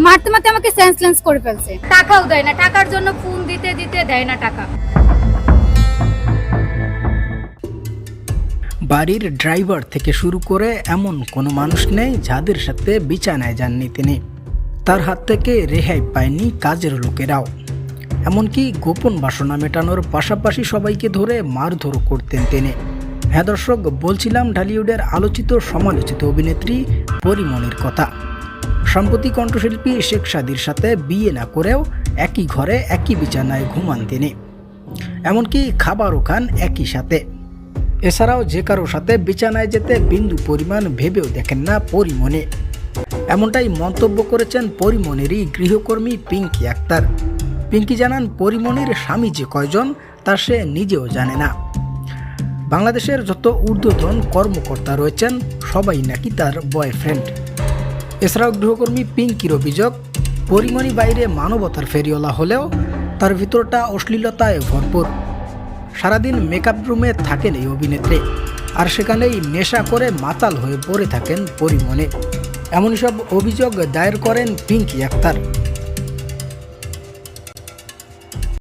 মারতে মারতে আমাকে সেন্সলেস করে ফেলছে। টাকাও দেয় না, টাকার জন্য ফোন দিতে দিতে দেয় না টাকা। বাড়ির ড্রাইভার থেকে শুরু করে এমন কোনো মানুষ নেই যাদের সাথে বিছানায় যাননি তিনি। তার হাত থেকে রেহাই পায়নি কাজের লোকেরাও। এমনকি গোপন বাসনা মেটানোর পাশাপাশি সবাইকে ধরে মারধর করতেন তিনি। হ্যাঁ দর্শক, বলছিলাম ঢালিউডের আলোচিত সমালোচিত অভিনেত্রী পরিমণির কথা। সম্প্রতি কণ্ঠশিল্পী শেখ সাদির সাথে বিয়ে না করেও একই ঘরে একই বিছানায় ঘুমান তিনি। এমনকি খাবারও খান একই সাথে। এছাড়াও যে কারো সাথে বিছানায় যেতে বিন্দু পরিমাণ ভেবেও দেখেন না পরিমণি। এমনটাই মন্তব্য করেছেন পরিমণিরই গৃহকর্মী পিঙ্কি আক্তার। পিঙ্কি জানান, পরিমণির স্বামী যে কয়জন তা সে নিজেও জানে না। বাংলাদেশের যত ঊর্ধ্বতন কর্মকর্তা রয়েছেন সবাই নাকি তার বয়ফ্রেন্ড। এছাড়াও গৃহকর্মী পিঙ্কির অভিযোগ, পরিমণি বাইরে মানবতার ফেরিওয়ালা হলেও তার ভিতরটা অশ্লীলতায় ভরপুর। সারাদিন মেকআপ রুমে থাকেন এই অভিনেত্রী, আর সেখানেই নেশা করে মাতাল হয়ে পড়ে থাকেন পরিমণি। এমনই সব অভিযোগ দায়ের করেন পিঙ্কি আক্তার।